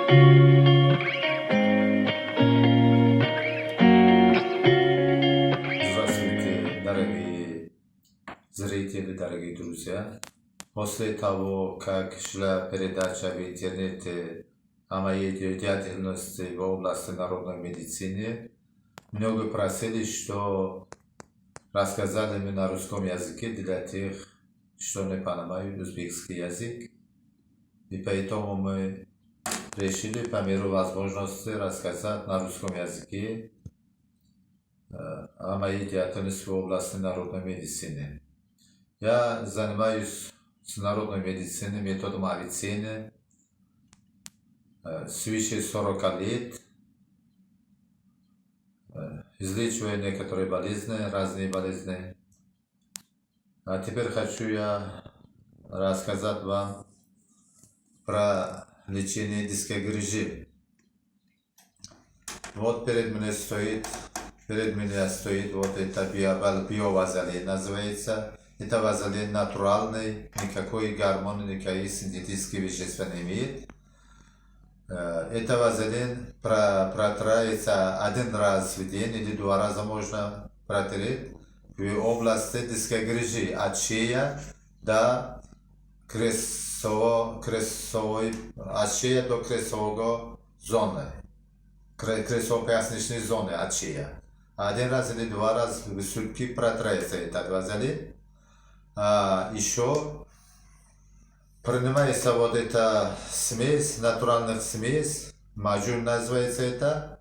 Здравствуйте, дорогие зрители, дорогие друзья. После того, как шла передача в интернете о моей деятельности в области народной медицины, много просили, что рассказали мне на русском языке для тех, что не понимают узбекский язык. И поэтому мы решили по мере возможности рассказать на русском языке о моей деятельности в области народной медицины. Я занимаюсь с народной медициной, методом Авиценны свыше 40 лет. Излечиваю некоторые болезни, разные болезни. А теперь хочу я рассказать вам про лечение дисковой грыжи. Вот перед меня стоит вот это биовазелин, называется. Это вазелин натуральный, никакой гормон, никаких синтетических веществ не имеет. Это вазелин протирается один раз в день или 2 раза можно протереть в области дисковой грыжи, от шеи до крестцовой, от шеи до крестцовой зоны, крестцово-поясничной зоны от шеи. Один раз или 2 раза в сутки протирается этот вазелин. Еще принимается вот эта смесь, натуральная смесь, мажур называется это.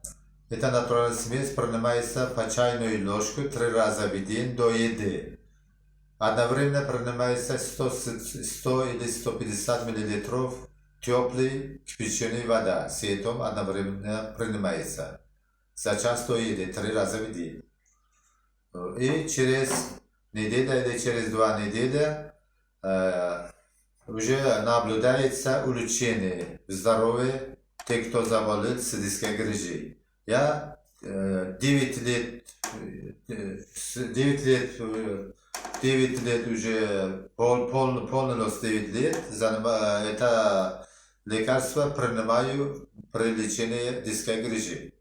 Эта натуральная смесь принимается по чайной ложке 3 раза в день до еды. Одновременно принимается 100 или 150 мл теплой кипяченой вода. С этим одновременно принимается. За час до еды 3 раза в день. И через неделю или через 2 недели уже наблюдается улучшение здоровья тех, кто заболел с дисковой грыжей. Я 9 лет уже, полностью 9 лет, это лекарство принимаю при лечении дисковой грыжи.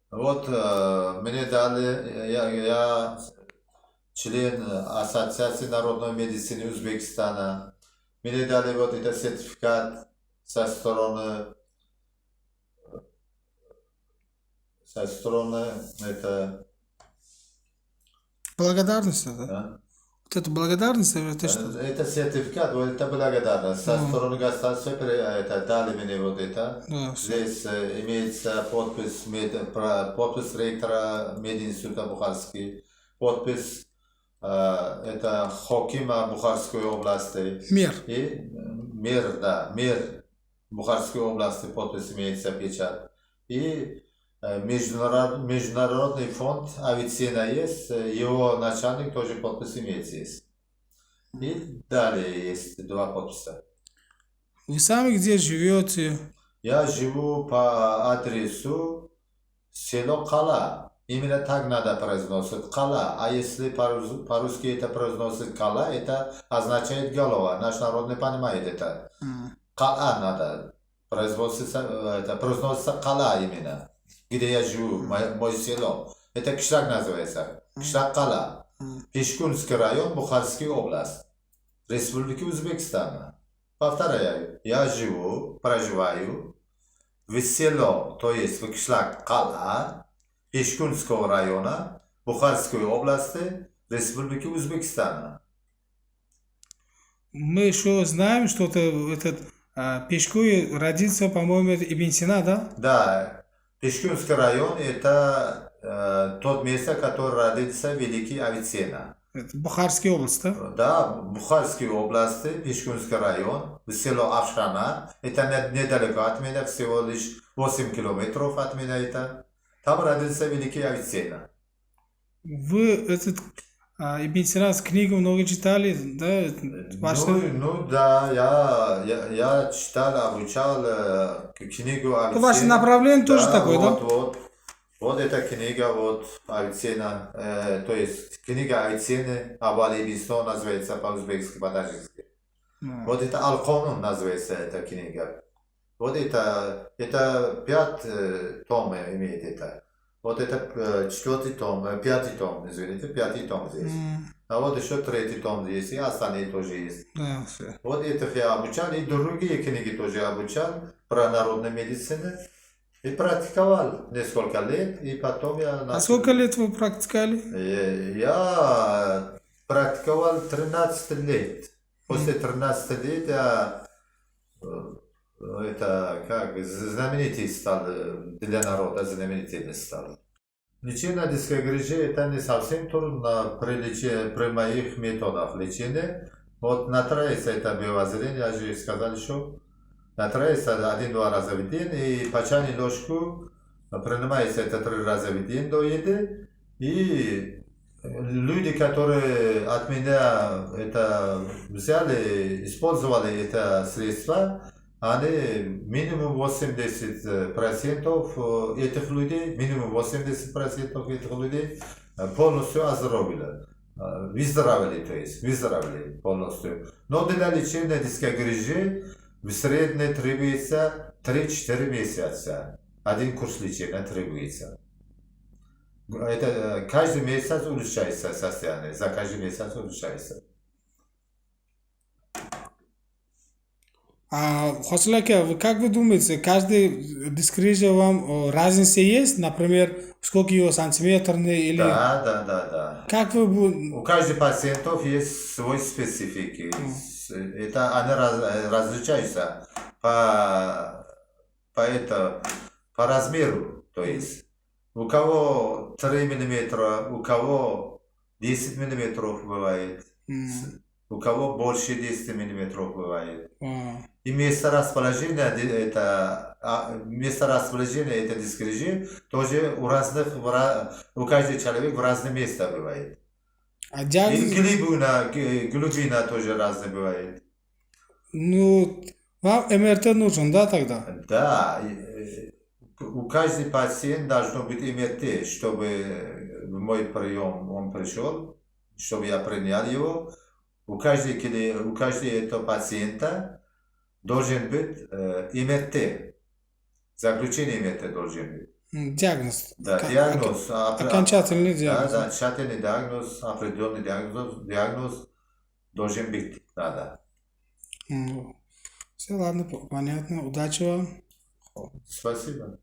Вот мне дали, я член Ассоциации народной медицины Узбекистана. Мне дали вот этот сертификат со стороны это... Благодарность, да? Да? Вот это благодарность, это что? Это сертификат, вот это благодарность. Со стороны государства это дали мне вот это. Да, Здесь имеется подпись ректора мединститута Бухарский, подпись это Хокима Бухарской области. Мер. И мер Бухарской области, подпись имеется, печать. И международный фонд Авиценна есть, его начальник тоже подпись имеется здесь. И далее есть 2 подписи. Вы сами где живете? Я живу по адресу село Кала. Именно так надо произносить Кала. А если по-русски это произносит Кала, это означает голова. Наш народ не понимает это. Кала надо. Произносится Кала именно. Где я живу, мое село. Это Кишлак называется. Кишлак Кала. Пешкунский район, Бухарская область. Республика Узбекистан. Повторяю, я проживаю в село, то есть в Кишлак Кала, Пешкунского района, Бухарской области, Республики Узбекистана. Мы еще знаем, что этот Пешкуй родился, по-моему, Ибн Сина, да? Да, Пешкунский район это тот место, который родился великий Авиценна. Это Бухарская область, да? Да, Бухарской области, Пешкунский район, в село Афшана. Это недалеко от меня, всего лишь 8 километров от меня это. Там родился великий Авиценна. Вы Ибн Сина книгу много читали, да? Да, я читал, обучал книгу Авиценна. Ваше направление тоже такое, да? Вот эта книга, вот Авиценна, то есть книга Авиценны Абалибисто называется по-узбекски, по-таджикски. Вот это Ал-Канун называется эта книга. Вот это 5 том имеет это. Вот это 4 том, 5 том, извините, 5 том здесь. А вот еще 3 том здесь, и остальные тоже есть. Да, всё. Вот этих я обучал, и другие книги тоже обучал про народную медицину. И практиковал несколько лет, и потом я А начал... сколько лет вы практиковали? Я практиковал 13 лет. После 13 лет я это как знаменитый стал, для народа знаменитый стал. Лечение детской грыжи это не совсем трудно при моих методах лечения. Вот натирается это биовазелин, я же сказал еще. Натирается 1-2 раза в день, и по чайной ложку принимается это 3 раза в день до еды. И люди, которые от меня это взяли, использовали это средство, они минимум 80% этих людей, минимум 80% этих людей полностью оздоровили. Выздоровели, то есть, выздоровели полностью. Но для лечения детской грыжи в среднем требуется 3-4 месяца. Один курс лечения требуется. Это каждый месяц улучшается состояние, за каждый месяц улучшается. А Хосуляке, как вы думаете, каждый дискрижа вам разница есть? Например, сколько его сантиметрный или... Да. Как вы... У каждого пациента есть свой специфики. Это они различаются по размеру. То есть у кого 3 миллиметра, у кого 10 миллиметров бывает, у кого больше 10 миллиметров бывает. И место расположения этой дискрижи тоже у каждого человека в разном месте бывает. А И диагноз... глубина тоже разная бывает. Ну, вам МРТ нужен, да, тогда? Да, у каждого пациента должно быть МРТ, чтобы в мой прием он пришел, чтобы я принял его. У каждого этого пациента должен быть МРТ. Заключение МРТ должен быть. Диагноз. Да, диагноз. Окончательный диагноз. Да, тщательный диагноз, определенный диагноз должен быть. Надо. Все, ладно, понятно. Удачи вам. Спасибо.